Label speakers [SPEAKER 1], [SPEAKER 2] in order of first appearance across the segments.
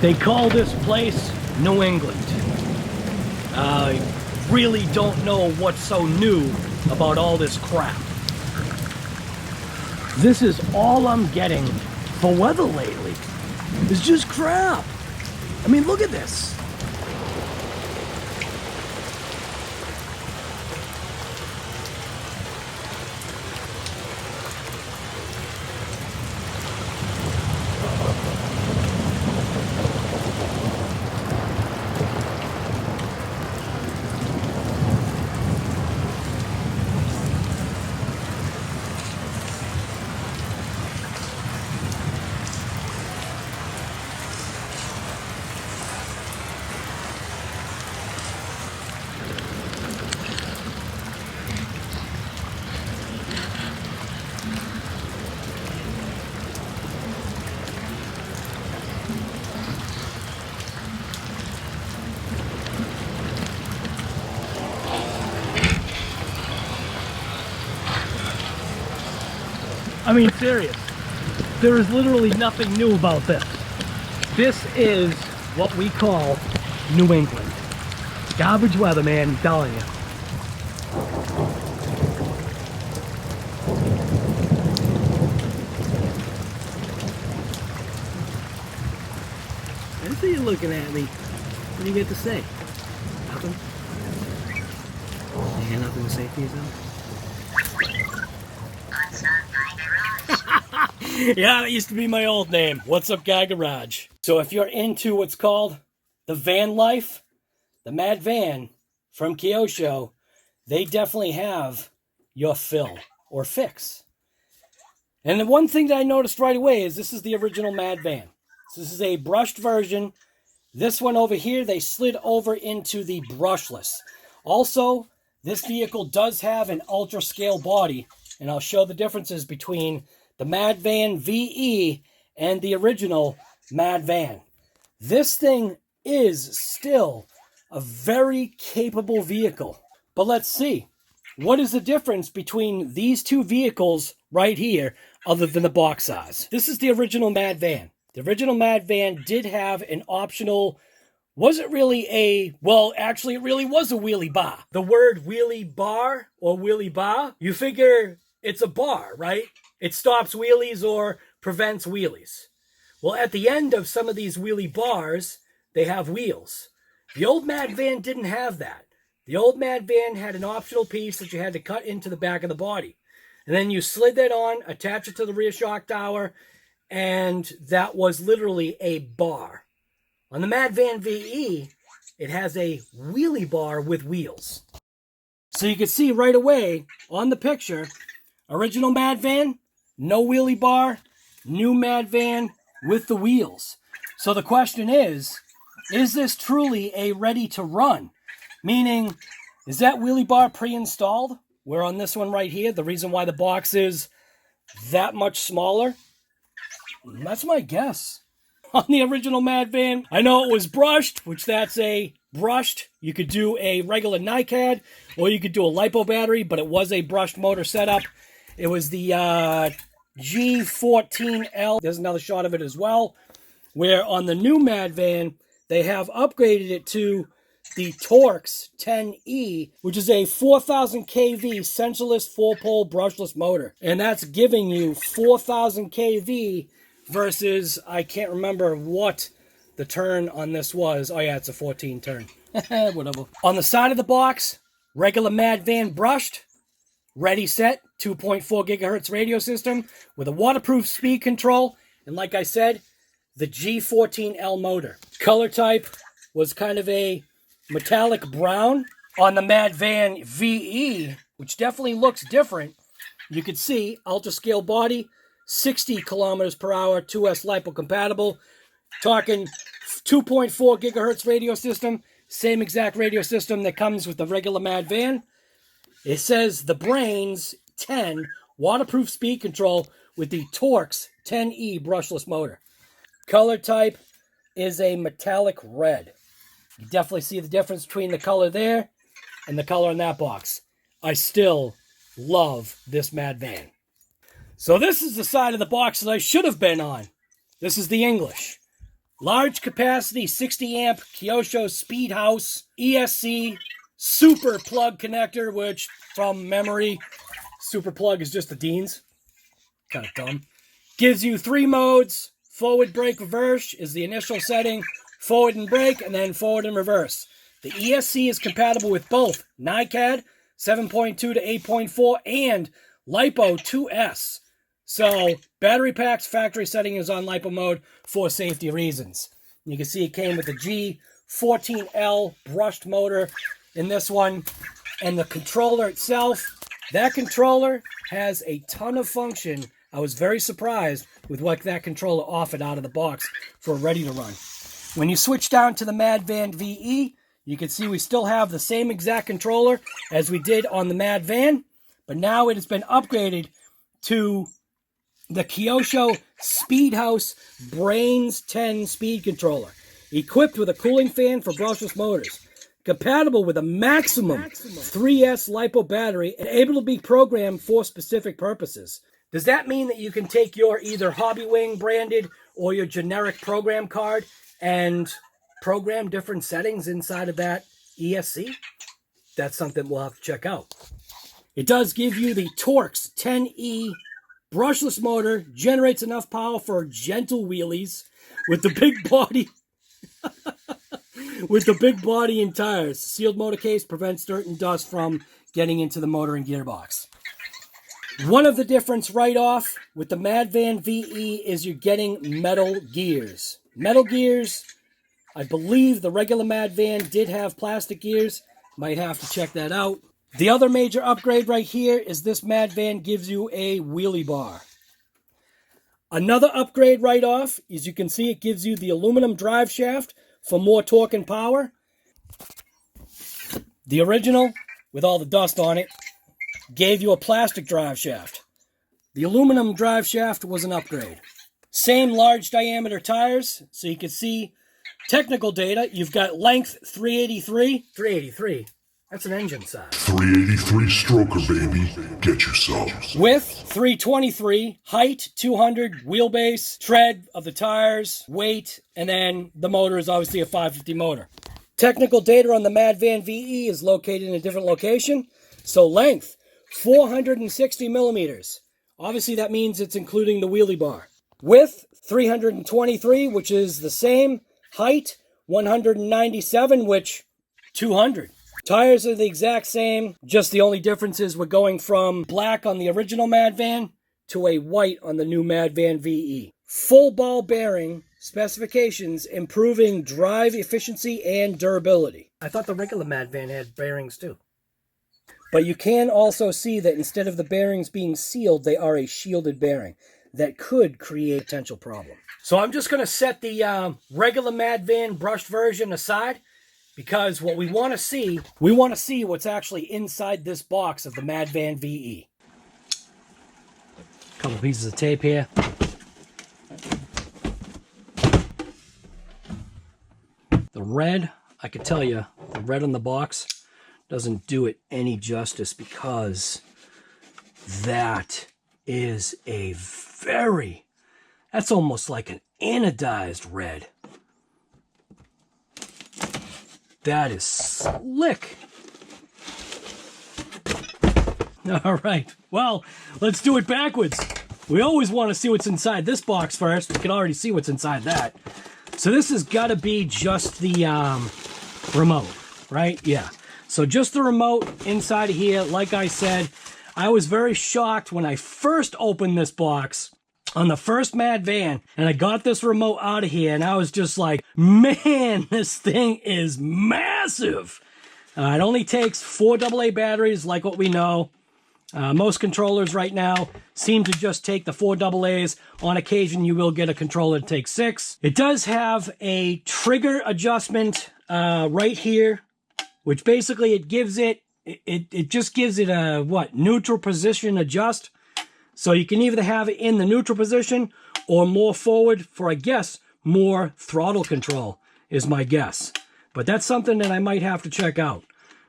[SPEAKER 1] They call this place New England. I really don't know what's so new about all this crap. This is all I'm getting for weather lately. It's just crap. I mean, look at this. I mean, serious. There is literally nothing new about this. This is what we call New England. Garbage weather, man, I'm telling you. I see you looking at me. What do you get to say? Nothing? You got nothing to say for yourself? Yeah, that used to be my old name. What's up, Guy Garage? So if you're into what's called the van life, the Mad Van from Kyosho, they definitely have your fill or fix. And the one thing that I noticed right away is this is the original Mad Van. So this is a brushed version. This one over here, they slid over into the brushless. Also, this vehicle does have an ultra scale body, and I'll show the differences between the Mad Van VE and the original Mad Van. This thing is still a very capable vehicle. But let's see. What is the difference between these two vehicles right here other than the box size? This is the original Mad Van. The original Mad Van did have an optional, was it really a, well, actually it really was a wheelie bar. The word wheelie bar or wheelie bar, you figure it's a bar, right? It stops wheelies or prevents wheelies. Well, at the end of some of these wheelie bars, they have wheels. The old Mad Van didn't have that. The old Mad Van had an optional piece that you had to cut into the back of the body. And then you slid that on, attach it to the rear shock tower, and that was literally a bar. On the Mad Van VE, it has a wheelie bar with wheels. So you can see right away on the picture, original Mad Van, no wheelie bar, new Mad Van with the wheels. So the question is this truly a ready to run? Meaning, is that wheelie bar pre-installed? Where on this one right here, the reason why the box is that much smaller? That's my guess. On the original Mad Van, I know it was brushed, which that's a brushed. You could do a regular NiCad, or you could do a LiPo battery, but it was a brushed motor setup. It was the G14L. There's another shot of it as well, where on the new Mad Van, they have upgraded it to the Torx 10E, which is a 4,000 kV sensorless 4-pole brushless motor. And that's giving you 4,000 kV versus, I can't remember what the turn on this was. Oh yeah, it's a 14 turn. Whatever. On the side of the box, regular Mad Van brushed, ready set, 2.4 gigahertz radio system with a waterproof speed control. And like I said, the G14L motor. Color type was kind of a metallic brown. On the Mad Van VE, which definitely looks different, you could see ultra scale body, 60 kilometers per hour, 2S LiPo compatible. Talking 2.4 gigahertz radio system, same exact radio system that comes with the regular Mad Van. It says the Brains 10 waterproof speed control with the Torx 10E brushless motor. Color type is a metallic red. You definitely see the difference between the color there and the color in that box. I still love this Mad Van. So this is the side of the box that I should have been on. This is the English. Large capacity 60 amp Kyosho Speed House ESC super plug connector, which from memory, super plug is just the Dean's. Kind of dumb. Gives you 3 modes. Forward, brake, reverse is the initial setting. Forward and brake, and then forward and reverse. The ESC is compatible with both NiCad 7.2 to 8.4 and Lipo 2S. So, battery packs, factory setting is on Lipo mode for safety reasons. You can see it came with the G14L brushed motor in this one. And the controller itself, that controller has a ton of function. I was very surprised with what that controller offered out of the box for ready to run. When you switch down to the Mad Van VE, you can see we still have the same exact controller as we did on the Mad Van, but now it has been upgraded to the Kyosho Speedhouse Brains 10 speed controller, equipped with a cooling fan for brushless motors, compatible with a maximum 3S LiPo battery, and able to be programmed for specific purposes. Does that mean that you can take your either Hobbywing branded or your generic program card and program different settings inside of that ESC? That's something we'll have to check out. It does give you the Torx 10E brushless motor, generates enough power for gentle wheelies with the big body with the big body and tires. Sealed motor case prevents dirt and dust from getting into the motor and gearbox. One of the difference right off with the Mad Van VE is you're getting metal gears. Metal gears, I believe the regular Mad Van did have plastic gears. Might have to check that out. The other major upgrade right here is this Mad Van gives you a wheelie bar. Another upgrade right off, as you can see, it gives you the aluminum drive shaft for more torque and power. The original, with all the dust on it, gave you a plastic drive shaft. The aluminum drive shaft was an upgrade. Same large diameter tires, so you can see technical data. You've got length 383. 383. That's an engine size.
[SPEAKER 2] 383 stroker, baby. Get you some.
[SPEAKER 1] Width 323, height 200, wheelbase, tread of the tires, weight, and then the motor is obviously a 550 motor. Technical data on the Mad Van VE is located in a different location. So length 460 millimeters. Obviously that means it's including the wheelie bar. Width 323, which is the same. Height 197, which 200. Tires are the exact same, just the only difference is we're going from black on the original Mad Van to a white on the new Mad Van VE. Full ball bearing specifications, improving drive efficiency and durability. I thought the regular Mad Van had bearings too. But you can also see that instead of the bearings being sealed, they are a shielded bearing. That could create a potential problem. So I'm just going to set the regular Mad Van brushed version aside, because what we want to see what's actually inside this box of the Mad Van VE. Couple pieces of tape here. The red, I can tell you, the red on the box doesn't do it any justice, because that is a that's almost like an anodized red. That is slick. All right, well, let's do it backwards. We always want to see what's inside this box first. We can already see what's inside that. So this has got to be just the remote, right? Yeah. So just the remote inside of here. Like I said, I was very shocked when I first opened this box on the first Mad Van, and I got this remote out of here, and I was just like, man, this thing is massive. It only takes 4 AA batteries, like what we know. Most controllers right now seem to just take the 4 AA's. On occasion, you will get a controller that takes 6. It does have a trigger adjustment right here, which basically it gives it just gives it a, neutral position adjust. So you can either have it in the neutral position or more forward for, I guess, more throttle control is my guess. But that's something that I might have to check out.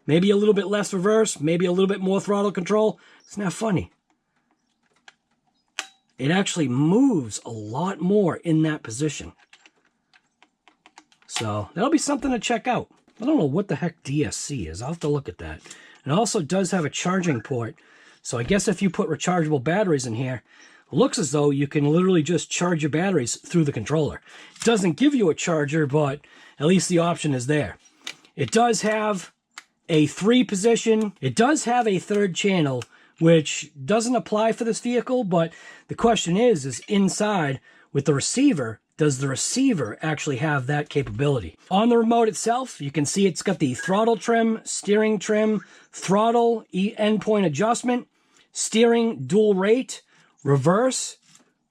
[SPEAKER 1] Maybe a little bit less reverse, maybe a little bit more throttle control. It's not funny. It actually moves a lot more in that position. So that'll be something to check out. I don't know what the heck DSC is. I'll have to look at that. It also does have a charging port. So I guess if you put rechargeable batteries in here, it looks as though you can literally just charge your batteries through the controller. It doesn't give you a charger, but at least the option is there. It does have a 3-position. It does have a 3rd channel, which doesn't apply for this vehicle, but the question is inside with the receiver, does the receiver actually have that capability? On the remote itself, you can see it's got the throttle trim, steering trim, throttle, endpoint adjustment, steering dual rate, reverse,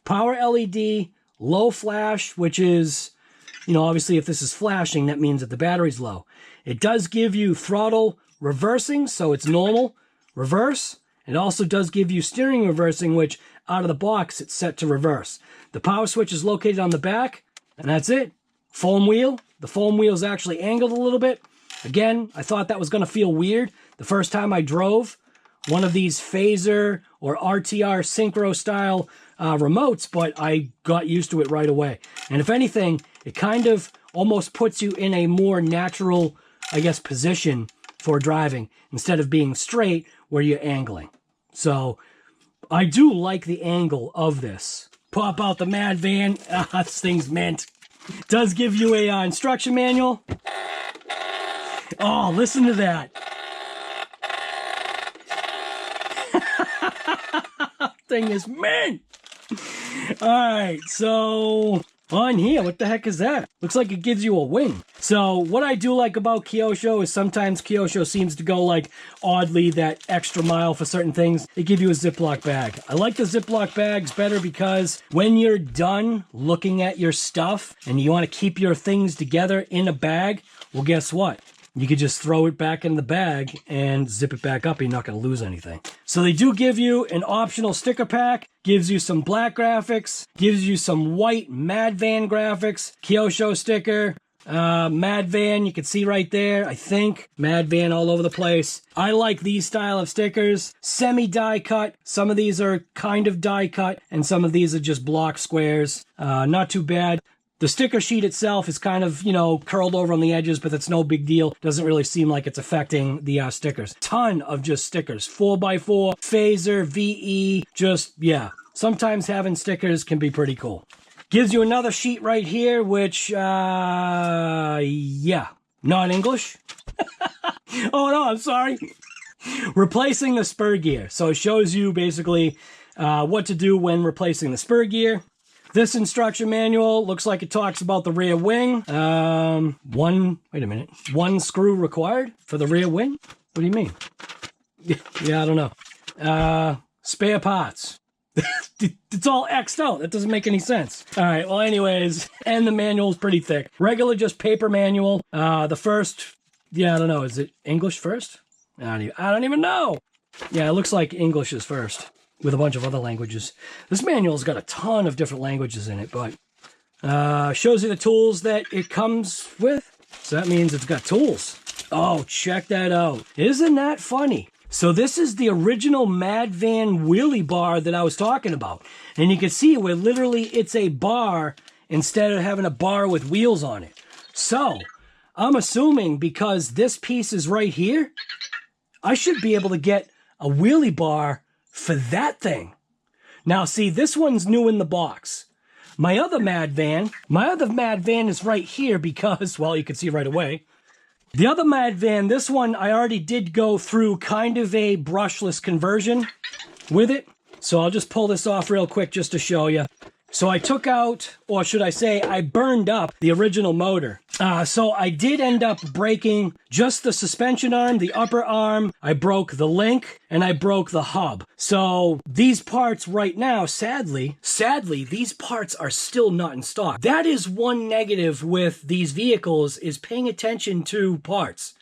[SPEAKER 1] power LED, low flash, which is, obviously if this is flashing, that means that the battery's low. It does give you throttle reversing, so it's normal, reverse. It also does give you steering reversing, which out of the box, it's set to reverse. The power switch is located on the back, and that's it. Foam wheel. The foam wheel is actually angled a little bit. Again, I thought that was going to feel weird the first time I drove one of these phaser or RTR synchro style remotes, but I got used to it right away. And if anything, it kind of almost puts you in a more natural, I guess, position for driving instead of being straight where you're angling. So I do like the angle of this. Pop out the Mad Van. This thing's mint. Does give you a instruction manual. Oh, listen to that. Thing is mint. All right, so on here, what the heck is that? Looks like it gives you a wing. So what I do like about Kyosho is sometimes Kyosho seems to go like oddly that extra mile for certain things. They give you a Ziploc bag. I like the Ziploc bags better because when you're done looking at your stuff and you want to keep your things together in a bag, well, guess what? You could just throw it back in the bag and zip it back up. You're not going to lose anything. So they do give you an optional sticker pack, gives you some black graphics, gives you some white Mad Van graphics, Kyosho sticker, Mad Van, you can see right there, I think. Mad Van all over the place. I like these style of stickers. Semi-die cut. Some of these are kind of die cut, and some of these are just block squares. Not too bad. The sticker sheet itself is kind of, curled over on the edges, but that's no big deal. Doesn't really seem like it's affecting the stickers. Ton of just stickers. 4x4, phaser, VE, yeah. Sometimes having stickers can be pretty cool. Gives you another sheet right here, which, not English. Oh, no, I'm sorry. Replacing the spur gear. So it shows you basically what to do when replacing the spur gear. This instruction manual looks like it talks about the rear wing. One screw required for the rear wing? What do you mean? Yeah, I don't know. Spare parts. It's all X'd out. That doesn't make any sense. All right, well, anyways, and the manual is pretty thick. Regular, just paper manual. The first, I don't know. Is it English first? I don't even know. Yeah, it looks like English is first, with a bunch of other languages. This manual's got a ton of different languages in it, but shows you the tools that it comes with. So that means it's got tools. Oh, check that out. Isn't that funny? So this is the original Mad Van wheelie bar that I was talking about. And you can see where literally it's a bar instead of having a bar with wheels on it. So I'm assuming because this piece is right here, I should be able to get a wheelie bar for that thing. Now, see, this one's new in the box. My other Mad Van is right here because, well, you can see right away. The other Mad Van, this one, I already did go through kind of a brushless conversion with it. So I'll just pull this off real quick just to show you. So I took out, or should I say, I burned up the original motor. So I did end up breaking just the suspension arm, the upper arm. I broke the link, and I broke the hub. So these parts right now, sadly, these parts are still not in stock. That is one negative with these vehicles, is paying attention to parts.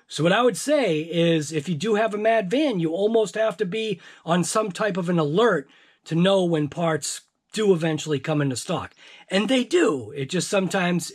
[SPEAKER 1] So what I would say is, if you do have a Mad Van, you almost have to be on some type of an alert to know when parts do eventually come into stock. And they do. It just sometimes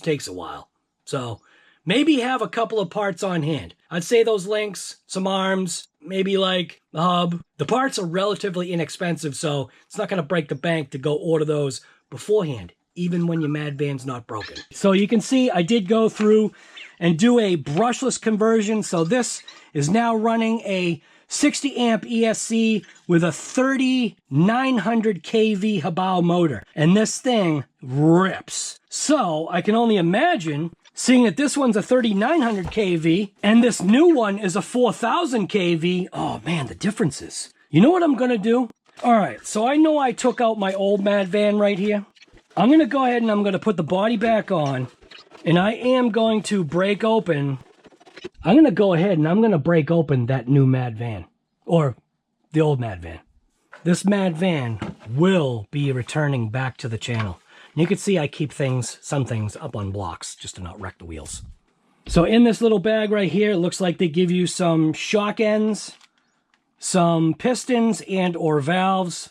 [SPEAKER 1] takes a while. So maybe have a couple of parts on hand. I'd say those links, some arms, maybe like the hub. The parts are relatively inexpensive, so it's not going to break the bank to go order those beforehand. even when your Mad Van's not broken. So you can see I did go through and do a brushless conversion. So this is now running a 60 amp ESC with a 3900 kV Hobao motor. And this thing rips. So I can only imagine, seeing that this one's a 3900 kV and this new one is a 4000 kV. Oh man, the differences. You know what I'm gonna do? All right, so I know I took out my old Mad Van right here. I'm gonna go ahead and I'm gonna put the body back on, and I am going to break open. I'm gonna go ahead and I'm gonna break open that new Mad Van, or the old Mad Van. This Mad Van will be returning back to the channel. And you can see I keep some things up on blocks just to not wreck the wheels. So in this little bag right here, it looks like they give you some shock ends, some pistons and or valves,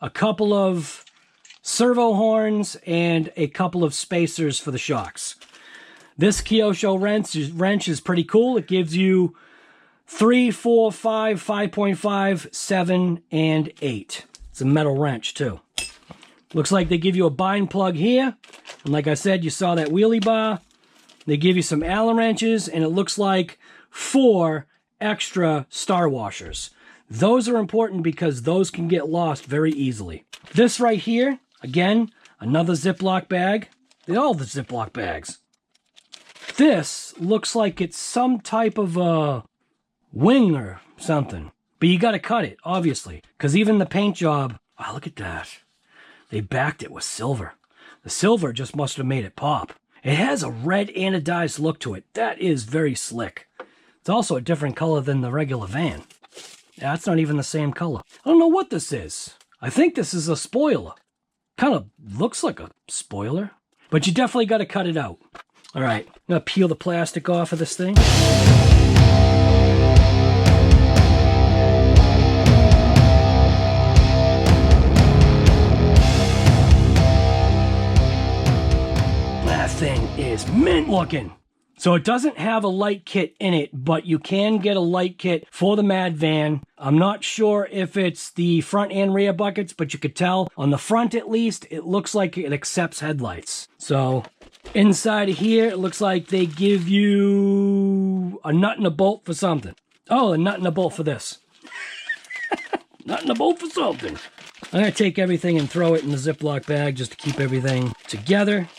[SPEAKER 1] a couple of servo horns, and a couple of spacers for the shocks. This Kyosho wrench is pretty cool. It gives you 3, 4, 5, 5.5, 7, and 8. It's a metal wrench too. Looks like they give you a bind plug here. And like I said, you saw that wheelie bar. They give you some Allen wrenches, and it looks like 4 extra star washers. Those are important because those can get lost very easily. This right here, again, another Ziploc bag. They're all the Ziploc bags. This looks like it's some type of a wing or something. But you got to cut it, obviously, because even the paint job, wow, look at that. They backed it with silver. The silver just must have made it pop. It has a red anodized look to it. That is very slick. It's also a different color than the regular van. That's not even the same color. I don't know what this is. I think this is a spoiler. Kind of looks like a spoiler, but you definitely got to cut it out. All right, I'm going to peel the plastic off of this thing. That thing is mint looking. So it doesn't have a light kit in it, but you can get a light kit for the Mad Van. I'm not sure if it's the front and rear buckets, but you could tell on the front at least, it looks like it accepts headlights. So inside of here, it looks like they give you a nut and a bolt for something. Oh, a nut and a bolt for this. Nut and a bolt for something. I'm going to take everything and throw it in the Ziploc bag just to keep everything together.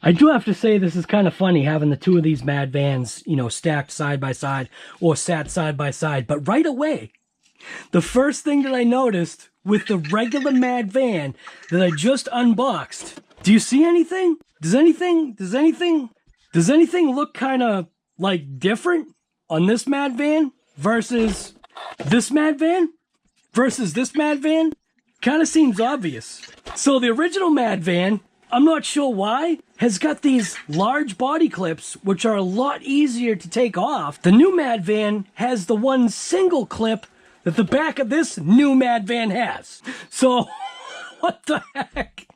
[SPEAKER 1] I do have to say this is kind of funny having the two of these Mad Vans, you know, stacked side by side or sat side by side. But right away, the first thing that I noticed with the regular Mad Van that I just unboxed, do you see anything? Does anything look kind of like different on this Mad Van versus this Mad Van? Versus this Mad Van? Kind of seems obvious. So the original Mad Van, I'm not sure why, has got these large body clips, which are a lot easier to take off. The new Mad Van has the one single clip that the back of this new Mad Van has. So, what the heck?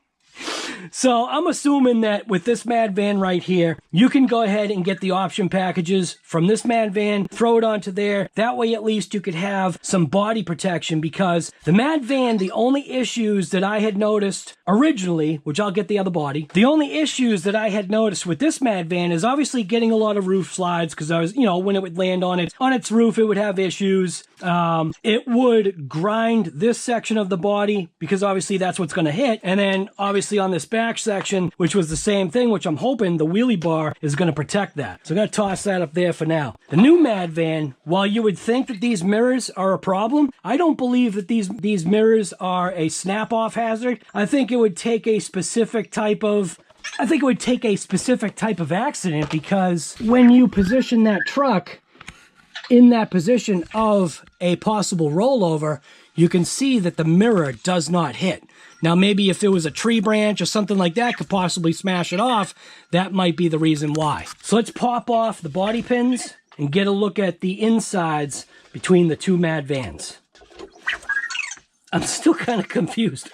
[SPEAKER 1] So I'm assuming that with this Mad Van right here, you can go ahead and get the option packages from this Mad Van, throw it onto there. That way at least you could have some body protection, because the Mad Van, the only issues that I had noticed originally, which I'll get the other body, the only issues that I had noticed with this Mad Van is obviously getting a lot of roof slides, because I was, you know, when it would land on its roof, it would have issues. It would grind this section of the body, because obviously that's what's going to hit. And then obviously on this back section, which was the same thing, which I'm hoping the wheelie bar is going to protect that. So I'm going to toss that up there for now. The new Mad Van, while you would think that these mirrors are a problem, I don't believe that these mirrors are a snap-off hazard. I think it would take a specific type of accident, because when you position that truck in that position of a possible rollover, you can see that the mirror does not hit. Now, maybe if it was a tree branch or something like that could possibly smash it off, that might be the reason why. So let's pop off the body pins and get a look at the insides between the two Mad Vans. I'm still kind of confused.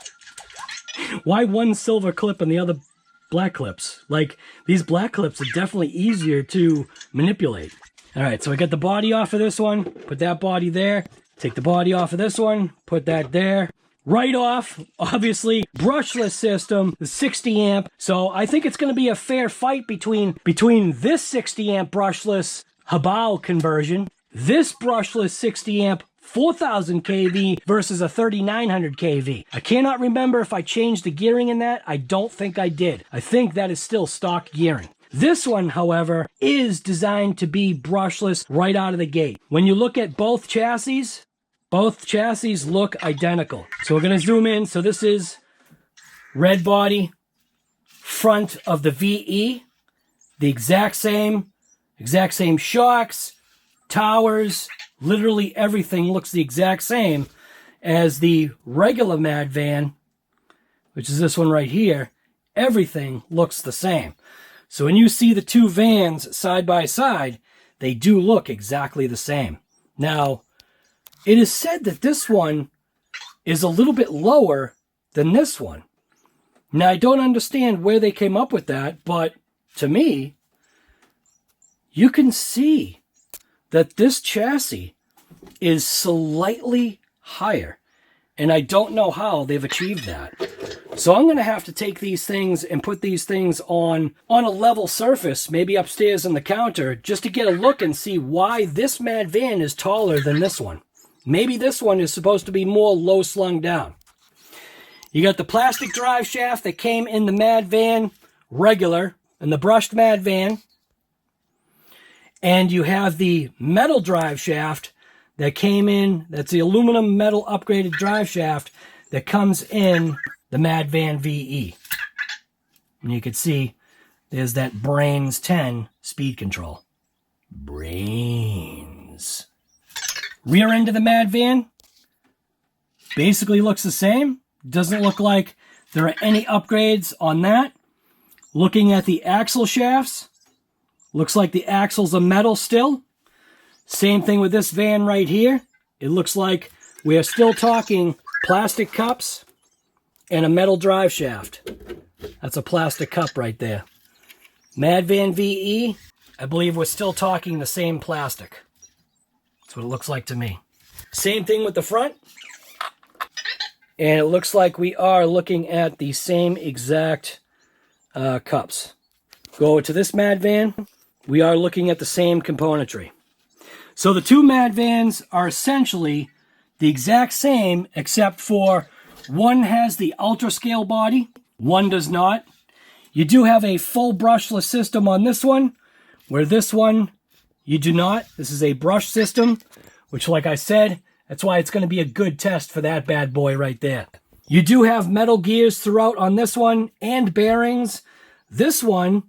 [SPEAKER 1] Why one silver clip and the other black clips? Like, these black clips are definitely easier to manipulate. All right, so I got the body off of this one, put that body there. Take the body off of this one, put that there. Right off, obviously, brushless system, the 60 amp. So I think it's going to be a fair fight between this 60 amp brushless Hobao conversion, this brushless 60 amp 4000 kV versus a 3900 kV. I cannot remember if I changed the gearing in that. I don't think I did. I think that is still stock gearing. This one, however, is designed to be brushless right out of the gate. When you look at both chassis look identical. So we're going to zoom in. So this is red body, front of the VE, the exact same shocks, towers, literally everything looks the exact same as the regular Mad Van, which is this one right here. Everything looks the same. So when you see the two vans side by side, they do look exactly the same. Now, it is said that this one is a little bit lower than this one. Now, I don't understand where they came up with that, but to me, you can see that this chassis is slightly higher. And I don't know how they've achieved that. So I'm going to have to take these things and put these things on a level surface, maybe upstairs on the counter, just to get a look and see why this Mad Van is taller than this one. Maybe this one is supposed to be more low slung down. You got the plastic drive shaft that came in the Mad Van regular and the brushed Mad Van. And you have the metal drive shaft that came in, that's the aluminum metal upgraded drive shaft that comes in the Mad Van VE. And you can see there's that Brains 10 speed control. Brains. Rear end of the Mad Van basically looks the same. Doesn't look like there are any upgrades on that. Looking at the axle shafts, looks like the axles are metal still. Same thing with this van right here. It looks like we are still talking plastic cups and a metal drive shaft. That's a plastic cup right there. Mad Van VE, I believe we're still talking the same plastic. That's what it looks like to me. Same thing with the front. And it looks like we are looking at the same exact cups. Go to this Mad Van. We are looking at the same componentry. So the two Mad Vans are essentially the exact same, except for one has the ultra scale body, one does not. You do have a full brushless system on this one, where this one you do not. This is a brush system, which, like I said, that's why it's going to be a good test for that bad boy right there. You do have metal gears throughout on this one and bearings. This one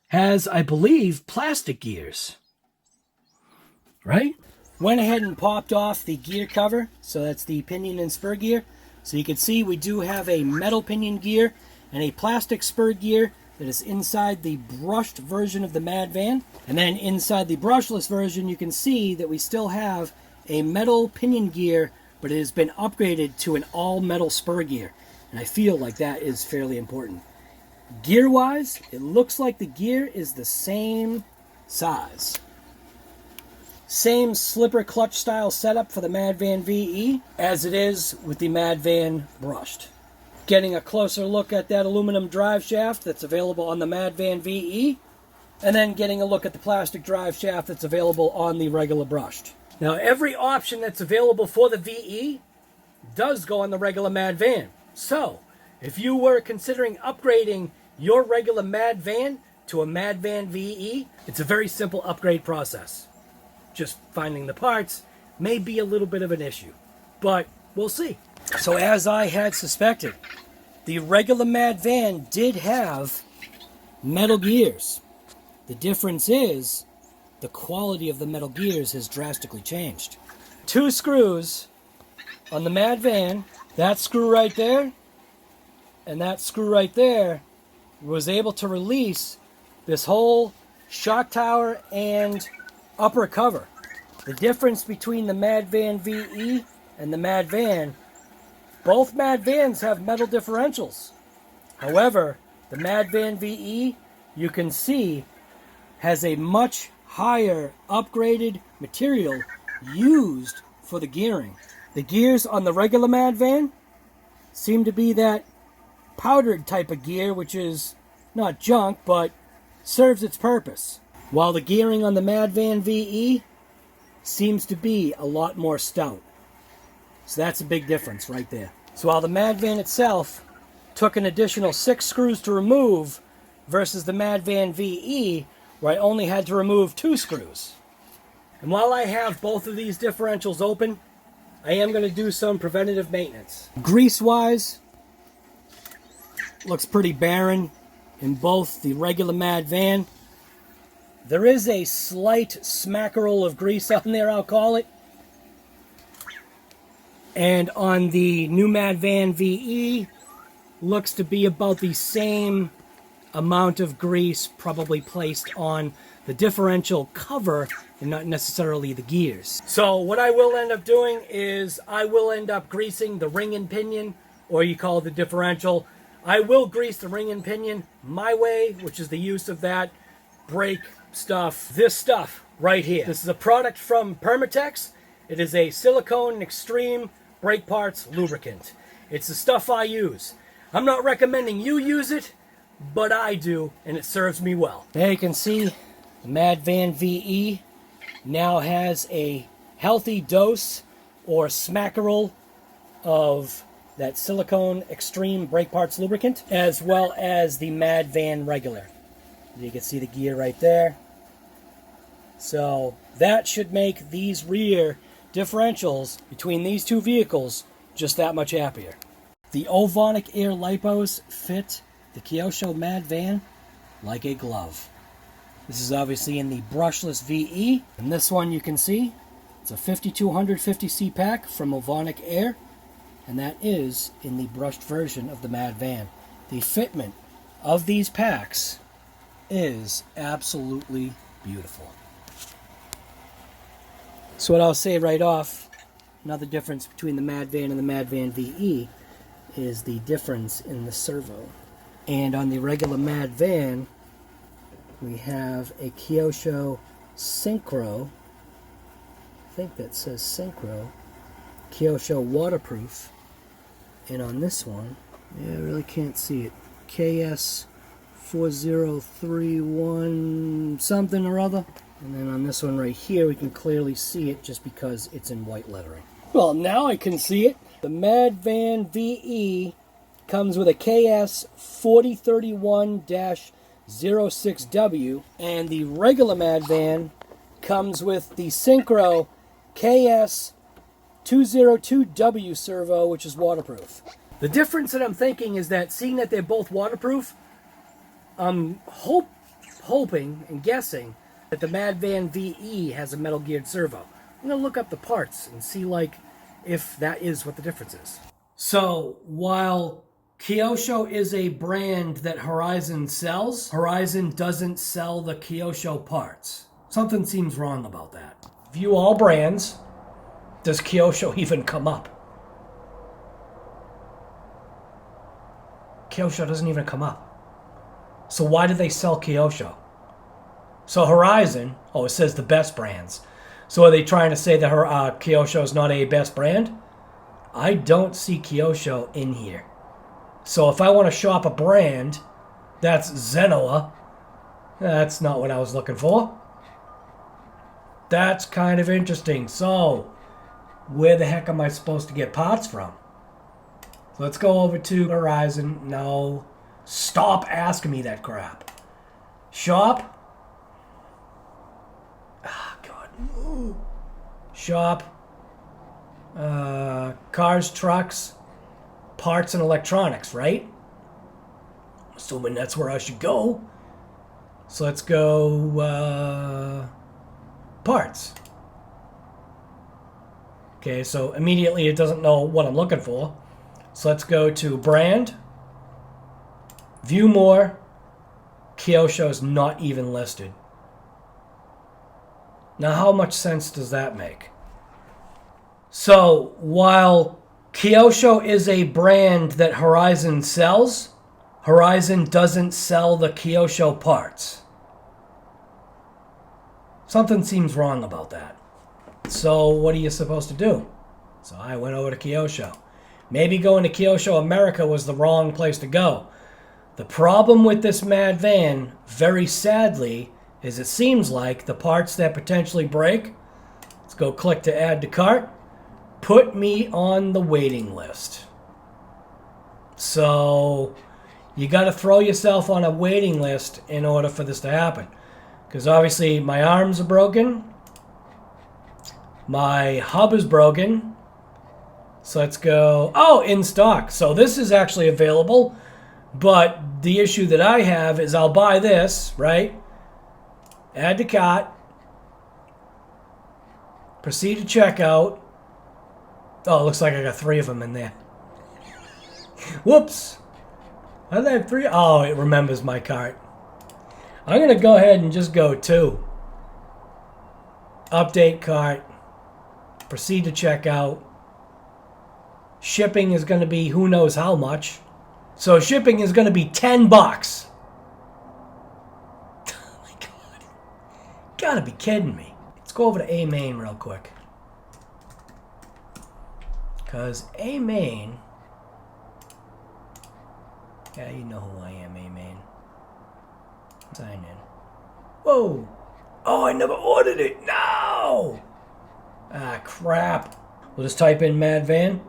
[SPEAKER 1] has, I believe, plastic gears. Right? Went ahead and popped off the gear cover. So that's the pinion and spur gear. So you can see we do have a metal pinion gear and a plastic spur gear that is inside the brushed version of the Mad Van. And then inside the brushless version, you can see that we still have a metal pinion gear, but it has been upgraded to an all-metal spur gear. And I feel like that is fairly important. Gear-wise, it looks like the gear is the same size. Same slipper clutch style setup for the Mad Van VE as it is with the Mad Van brushed. Getting a closer look at that aluminum drive shaft that's available on the Mad Van VE, and then getting a look at the plastic drive shaft that's available on the regular brushed. Now, every option that's available for the VE does go on the regular Mad Van. So, if you were considering upgrading your regular Mad Van to a Mad Van VE, it's a very simple upgrade process. Just finding the parts may be a little bit of an issue, but we'll see. So as I had suspected, the regular Mad Van did have metal gears. The difference is the quality of the metal gears has drastically changed. 2 screws on the Mad Van, that screw right there and that screw right there, was able to release this whole shock tower and upper cover. The difference between the Mad Van VE and the Mad Van, both Mad Vans have metal differentials. However, the Mad Van VE, you can see, has a much higher upgraded material used for the gearing. The gears on the regular Mad Van seem to be that powdered type of gear, which is not junk, but serves its purpose. While the gearing on the Madvan VE seems to be a lot more stout. So that's a big difference right there. So while the Madvan itself took an additional 6 screws to remove versus the Madvan VE, where I only had to remove 2 screws. And while I have both of these differentials open, I am going to do some preventative maintenance. Grease-wise, looks pretty barren in both the regular Madvan. There is a slight smackerel of grease on there, I'll call it. And on the new Madvan VE, looks to be about the same amount of grease probably placed on the differential cover and not necessarily the gears. So what I will end up doing is I will end up greasing the ring and pinion, or you call it the differential. I will grease the ring and pinion my way, which is the use of that brake stuff. This stuff right here. This is a product from Permatex. It is a silicone extreme brake parts lubricant. It's the stuff I use. I'm not recommending you use it, but I do, and it serves me well. There you can see the Madvan VE now has a healthy dose or smackerel of that silicone extreme brake parts lubricant, as well as the Madvan regular. You can see the gear right there. So that should make these rear differentials between these two vehicles just that much happier. The Ovonic Air Lipos fit the Kyosho Madvan like a glove. This is obviously in the Brushless VE, and this one you can see, it's a 5250C pack from Ovonic Air, and that is in the brushed version of the Madvan. The fitment of these packs is absolutely beautiful. So what I'll say right off, another difference between the Madvan and the Madvan VE is the difference in the servo. And on the regular Madvan, we have a Kyosho Synchro, I think that says Synchro, Kyosho waterproof. And on this one, yeah, I really can't see it, KS4031 something or other. And then on this one right here, we can clearly see it just because it's in white lettering. Well, now I can see it. The Madvan VE comes with a KS4031-06W, and the regular Madvan comes with the Synchro KS202W servo, which is waterproof. The difference that I'm thinking is that, seeing that they're both waterproof, I'm hoping and guessing that the Madvan VE has a metal geared servo. I'm going to look up the parts and see if that is what the difference is. So while Kyosho is a brand that Horizon sells, Horizon doesn't sell the Kyosho parts. Something seems wrong about that. View all brands. Does Kyosho even come up? Kyosho doesn't even come up. So why do they sell Kyosho? So Horizon, it says the best brands. So are they trying to say that Kyosho is not a best brand? I don't see Kyosho in here. So if I want to shop a brand that's Zenoa, that's not what I was looking for. That's kind of interesting. So where the heck am I supposed to get parts from? So let's go over to Horizon. No. Stop asking me that crap. Shop. Shop, cars, trucks, parts, and electronics, right? Assuming that's where I should go. So let's go, parts. Okay, so immediately it doesn't know what I'm looking for. So let's go to brand, view more. Kyosho is not even listed. Now, how much sense does that make? So, while Kyosho is a brand that Horizon sells, Horizon doesn't sell the Kyosho parts. Something seems wrong about that. So, what are you supposed to do? So, I went over to Kyosho. Maybe going to Kyosho America was the wrong place to go. The problem with this mad van, very sadly, is it seems like the parts that potentially break, let's go click to add to cart, put me on the waiting list. So you got to throw yourself on a waiting list in order for this to happen. Because obviously my arms are broken. My hub is broken. So let's go. Oh, in stock. So this is actually available. But the issue that I have is I'll buy this, right? Add to cart. Proceed to checkout. Oh, it looks like I got 3 of them in there. Whoops. I have 3. Oh, it remembers my cart. I'm going to go ahead and just go 2. Update cart. Proceed to checkout. Shipping is going to be who knows how much. So shipping is going to be $10. Oh my god. Gotta be kidding me. Let's go over to A main real quick. Because A main... Yeah, you know who I am, A main. Sign in. Whoa! Oh, I never ordered it! No! Ah, crap. We'll just type in Mad Van.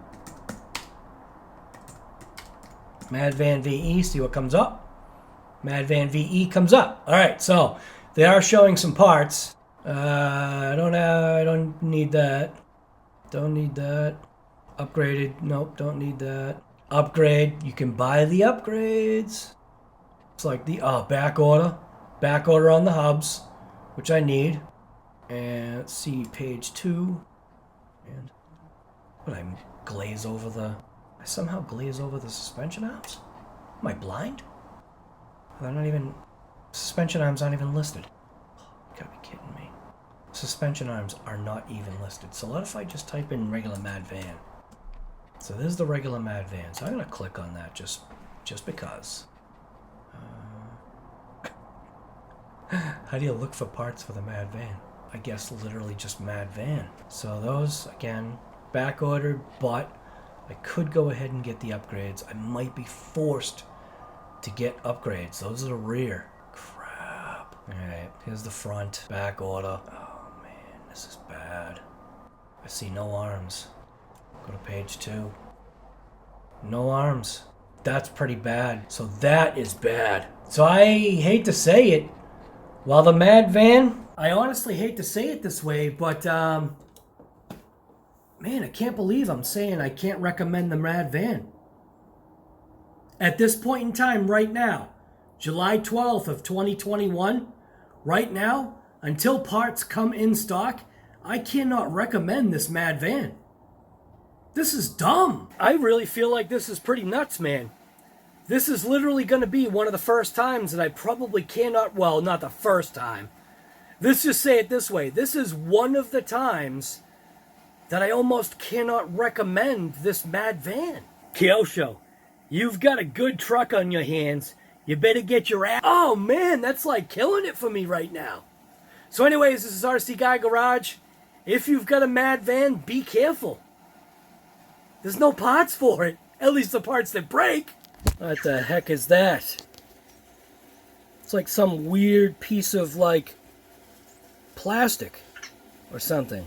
[SPEAKER 1] Mad Van VE, see what comes up. Mad Van VE comes up. Alright, so they are showing some parts. I don't need that. Don't need that. Upgraded. Nope, don't need that. Upgrade. You can buy the upgrades. It's like the back order. Back order on the hubs, which I need. And let's see, page 2. And what, I glaze over the... I somehow glaze over the suspension arms? Am I blind? They're not even... Suspension arms aren't even listed. Oh, you gotta be kidding me. Suspension arms are not even listed. So what if I just type in regular Mad Van? So this is the regular Mad Van. So I'm gonna click on that just because. How do you look for parts for the Mad Van? I guess literally just Mad Van. So those, again, back ordered, but I could go ahead and get the upgrades. I might be forced to get upgrades. Those are the rear. Crap. Alright, here's the front. Back order. Oh man, this is bad. I see no arms. Go to page 2. No arms. That's pretty bad. So that is bad. So I hate to say it. While the Mad Van, I honestly hate to say it this way, but man, I can't believe I'm saying I can't recommend the Mad Van. At this point in time, right now, July 12th of 2021, right now, until parts come in stock, I cannot recommend this Mad Van. This is dumb. I really feel like this is pretty nuts, man. This is literally going to be one of the first times that I probably cannot, well, not the first time. Let's just say it this way. This is one of the times that I almost cannot recommend this Mad Van. Kyosho, you've got a good truck on your hands. You better get your ass... Oh, man, that's like killing it for me right now. So anyways, this is RC Guy Garage. If you've got a Mad Van, be careful. There's no parts for it. At least the parts that break. What the heck is that? It's like some weird piece of, like, plastic or something.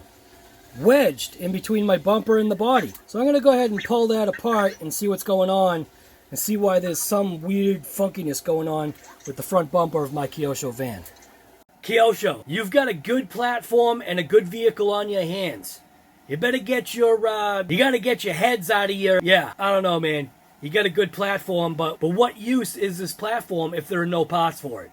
[SPEAKER 1] Wedged in between my bumper and the body. So I'm going to go ahead and pull that apart and see what's going on. And see why there's some weird funkiness going on with the front bumper of my Kyosho van. Kyosho, you've got a good platform and a good vehicle on your hands. You better get your, you gotta get your heads out of your... Yeah, I don't know, man. You got a good platform, but what use is this platform if there are no parts for it?